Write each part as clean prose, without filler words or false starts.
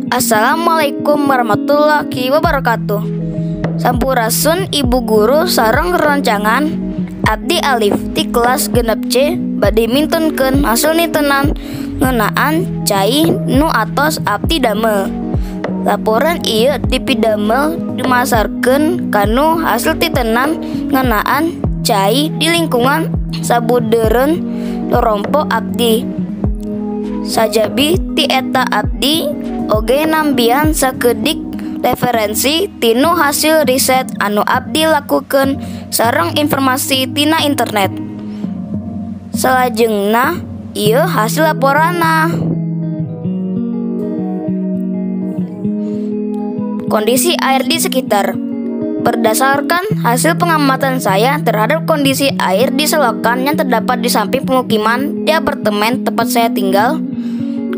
Assalamualaikum warahmatullahi wabarakatuh. Sampurasun Ibu Guru sareng rancangan Abdi Alif di kelas genep C bade mintunkeun hasil nitenan ngeunaan cai nu atos abdi damel. Laporan ieu dipidamel dimasarkeun kanu hasil titenan ngeunaan cai di lingkungan sabudeureun lorompo abdi. Sajabi ti eta abdi oge nambihan sakedik referensi tinu hasil riset anu abdi lakukeun sareng informasi tina internet. Salajengna ieu hasil laporanna. Kondisi air di sekitar. Berdasarkan hasil pengamatan saya terhadap kondisi air di selokan yang terdapat di samping pemukiman di apartemen tempat saya tinggal,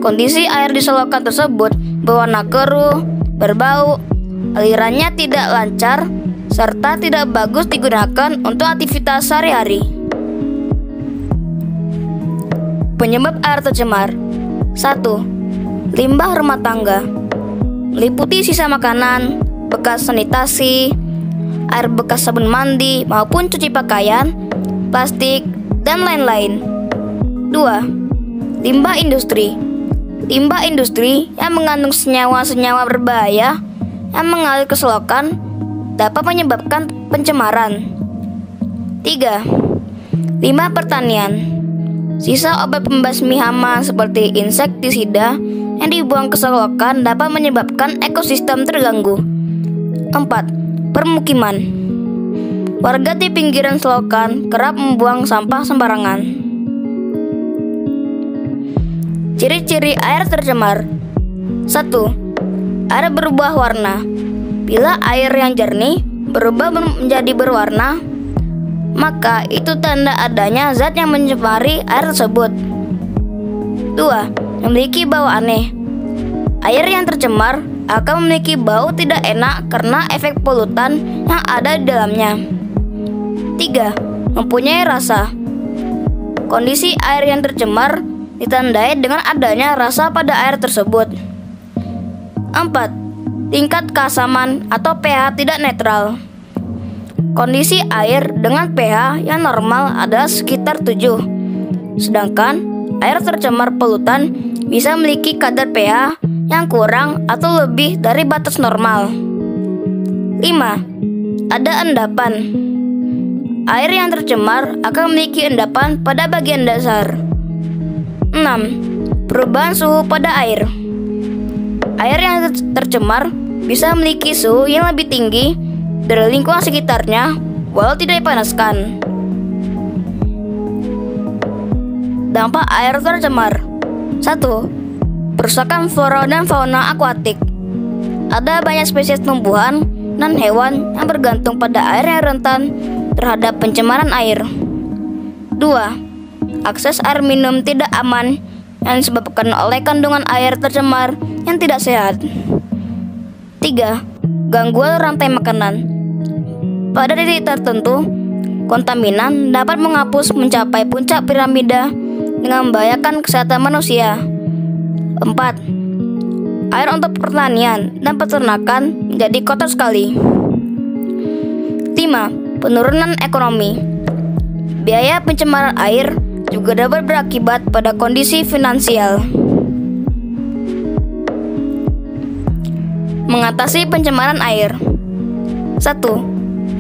kondisi air di selokan tersebut berwarna keruh, berbau, alirannya tidak lancar, serta tidak bagus digunakan untuk aktivitas sehari-hari. Penyebab air tercemar. 1. Limbah rumah tangga, meliputi sisa makanan, bekas sanitasi, air bekas sabun mandi maupun cuci pakaian, plastik, dan lain-lain. 2. Limbah industri. Limbah industri yang mengandung senyawa-senyawa berbahaya yang mengalir ke selokan dapat menyebabkan pencemaran. 3. Limbah pertanian. Sisa obat pembasmi hama seperti insektisida yang dibuang ke selokan dapat menyebabkan ekosistem terganggu. 4. Permukiman. Warga di pinggiran selokan kerap membuang sampah sembarangan. Ciri-ciri air tercemar. 1. Air berubah warna. Bila air yang jernih berubah menjadi berwarna, maka itu tanda adanya zat yang mencemari air tersebut. 2. Memiliki bau aneh. Air yang tercemar akan memiliki bau tidak enak karena efek polutan yang ada di dalamnya. 3. Mempunyai rasa. Kondisi air yang tercemar ditandai dengan adanya rasa pada air tersebut. 4. Tingkat keasaman atau pH tidak netral. Kondisi air dengan pH yang normal adalah sekitar 7. Sedangkan air tercemar polutan bisa memiliki kadar pH yang kurang atau lebih dari batas normal. 5. Ada endapan. Air yang tercemar akan memiliki endapan pada bagian dasar. 6. Perubahan suhu pada air. Air yang tercemar bisa memiliki suhu yang lebih tinggi dari lingkungan sekitarnya walau tidak dipanaskan. Dampak air tercemar. 1. Perusakan flora dan fauna akuatik. Ada banyak spesies tumbuhan dan hewan yang bergantung pada air yang rentan terhadap pencemaran air. 2. Akses air minum tidak aman yang disebabkan oleh kandungan air tercemar yang tidak sehat. 3. Gangguan rantai makanan. Pada titik tertentu, kontaminan dapat menghapus mencapai puncak piramida dengan membahayakan kesehatan manusia. 4. Air untuk pertanian dan peternakan menjadi kotor sekali. 5. Penurunan ekonomi. Biaya pencemaran air juga dapat berakibat pada kondisi finansial. Mengatasi pencemaran air. 1.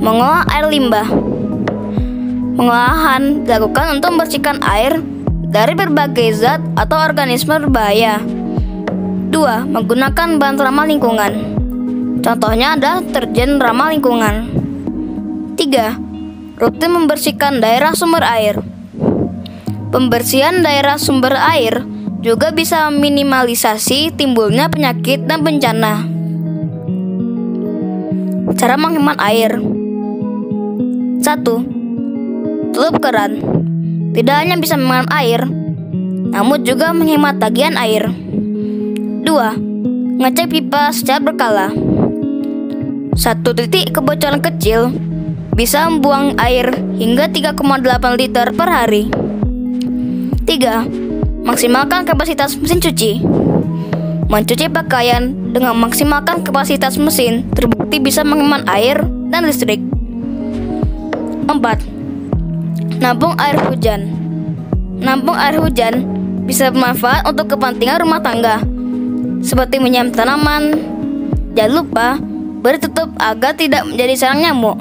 Mengolah air limbah. Pengolahan dilakukan untuk membersihkan air dari berbagai zat atau organisme berbahaya. 2. Menggunakan bahan ramah lingkungan. Contohnya adalah deterjen ramah lingkungan. 3. Rutin membersihkan daerah sumber air. Pembersihan daerah sumber air juga bisa meminimalisasi timbulnya penyakit dan bencana. Cara menghemat air. 1. Tutup keran. Tidak hanya bisa menghemat air, namun juga menghemat tagihan air. 2. Ngecek pipa secara berkala. 1 titik kebocoran kecil bisa membuang air hingga 3,8 liter per hari. 3. Maksimalkan kapasitas mesin cuci. Mencuci pakaian dengan memaksimalkan kapasitas mesin terbukti bisa menghemat air dan listrik. 4. Nampung air hujan. Nampung air hujan bisa bermanfaat untuk kepentingan rumah tangga, seperti menyiram tanaman. Jangan lupa beri tutup agar tidak menjadi sarang nyamuk.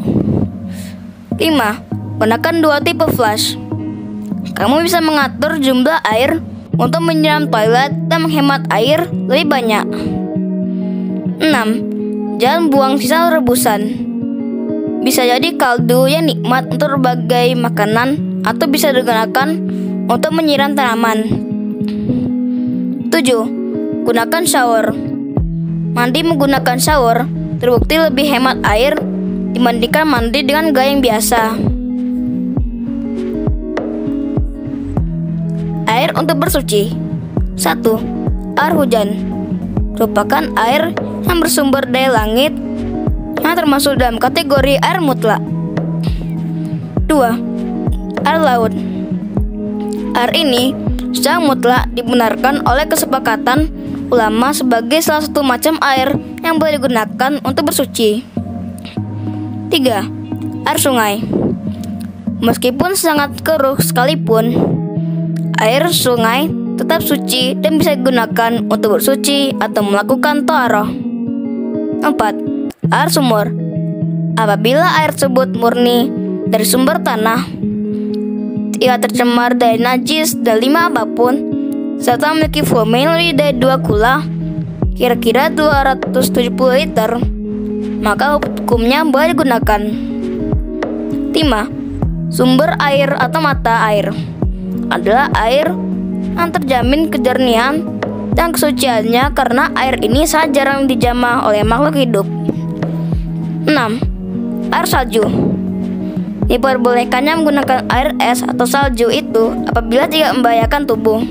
5. Gunakan 2 tipe flush. Kamu bisa mengatur jumlah air untuk menyiram toilet dan menghemat air lebih banyak. 6. Jangan buang sisa rebusan. Bisa jadi kaldu yang nikmat untuk berbagai makanan atau bisa digunakan untuk menyiram tanaman. 7. Gunakan shower. Mandi menggunakan shower terbukti lebih hemat air dibandingkan mandi dengan gaya yang biasa. Air untuk bersuci. 1. Air hujan merupakan air yang bersumber dari langit yang termasuk dalam kategori air mutlak. 2. Air laut. Air ini secara mutlak dibenarkan oleh kesepakatan ulama sebagai salah satu macam air yang boleh digunakan untuk bersuci. 3. Air sungai. Meskipun sangat keruh sekalipun, air sungai tetap suci dan bisa digunakan untuk bersuci atau melakukan taharah. 4. Air sumur. Apabila air tersebut murni dari sumber tanah, tidak tercemar dari najis dan limbah apapun, serta memiliki volume lebih dari 2 kula, kira-kira 270 liter, maka hukumnya boleh digunakan. 5. Sumber air atau mata air adalah air yang terjamin kejernihan dan kesuciannya karena air ini sangat jarang dijamah oleh makhluk hidup. 6. Air salju. Diperbolehkannya menggunakan air es atau salju itu apabila tidak membahayakan tubuh.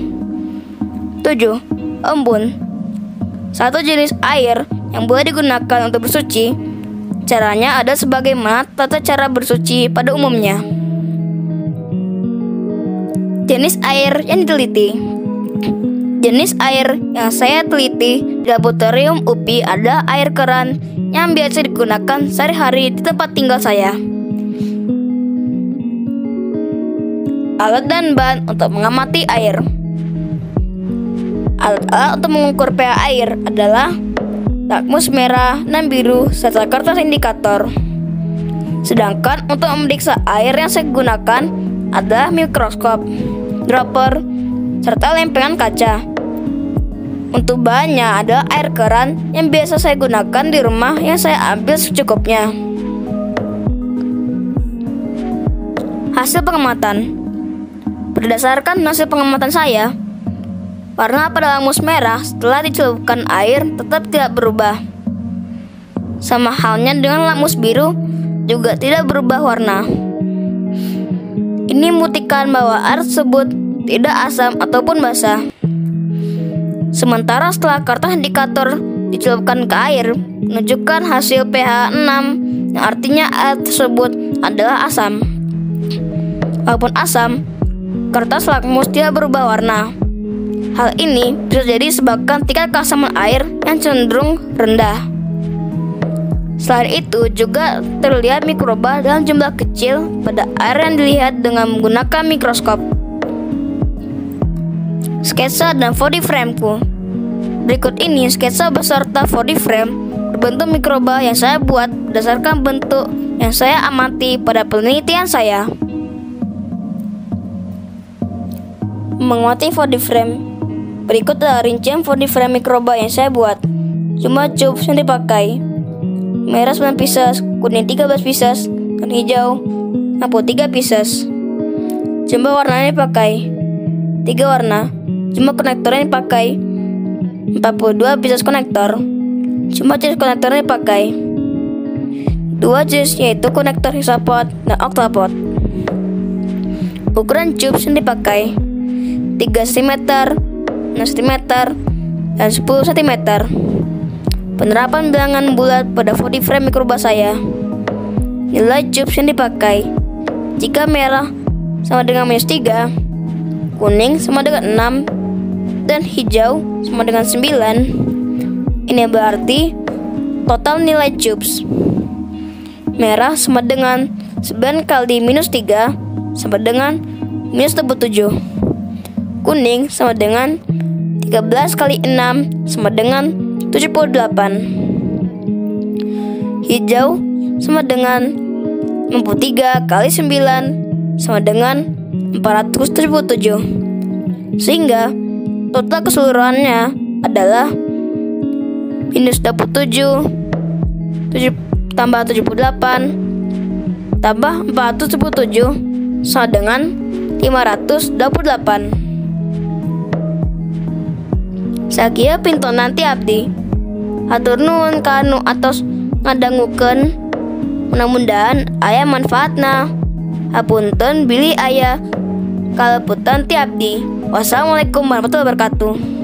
7. Embun. Satu jenis air yang boleh digunakan untuk bersuci. Caranya ada sebagaimana tata cara bersuci pada umumnya. Jenis air yang diteliti. Jenis air yang saya teliti di laboratorium UPI adalah air keran yang biasa digunakan sehari-hari di tempat tinggal saya. Alat dan bahan untuk mengamati air. Alat-alat untuk mengukur pH air adalah lakmus merah dan biru serta kertas indikator. Sedangkan untuk memeriksa air yang saya gunakan adalah mikroskop, dropper, serta lempengan kaca. Untuk bahannya adalah air keran yang biasa saya gunakan di rumah yang saya ambil secukupnya. Hasil pengamatan. Berdasarkan hasil pengamatan saya, warna pada lakmus merah setelah dicelupkan air tetap tidak berubah. Sama halnya dengan lakmus biru juga tidak berubah warna. Ini membuktikan bahwa air tersebut tidak asam ataupun basah. Sementara setelah kertas indikator dicelupkan ke air menunjukkan hasil pH 6 yang artinya air tersebut adalah asam. Walaupun asam, kertas lakmus tidak berubah warna. Hal ini bisa jadi disebabkan tingkat keasaman air yang cenderung rendah. Selain itu juga terlihat mikroba dalam jumlah kecil pada air yang dilihat dengan menggunakan mikroskop. Sketsa dan 4D frameku. Berikut ini sketsa beserta 4D frame berbentuk mikroba yang saya buat berdasarkan bentuk yang saya amati pada penelitian saya. Mengamati 4D frame. Berikut adalah rincian 4D frame mikroba yang saya buat. Jumlah tubes yang dipakai: merah 9 pieces, kuning 13 pieces, dan hijau 63 pieces. Jumlah warna yang dipakai 3 warna. Jumlah konektor yang dipakai 42 pieces konektor. Jumlah jenis konektor yang dipakai 2 jenis, yaitu konektor hexapod dan octapod. Ukuran tubes yang dipakai 3 cm, 6 cm, dan 10 cm. Penerapan bilangan bulat pada 4D frame mikroba saya. Nilai tubes yang dipakai: jika merah sama dengan -3, kuning sama dengan 6, dan hijau sama dengan 9, Ini berarti total nilai cubes merah sama dengan 9 kali minus 3 sama dengan minus 27. Kuning sama dengan 13 kali 6 sama dengan 78. Hijau sama dengan 63 kali 9 sama dengan 477. Sehingga total keseluruhannya adalah minus 27 tambah 78 tambah 477 sama dengan 528. Sakia pintu nanti abdi hatur nuhun kanu atos ngadangukeun, mudah-mudahan aya manfaatna. Hapunten bilih aya kaleputan ti abdi. Wassalamualaikum warahmatullahi wabarakatuh.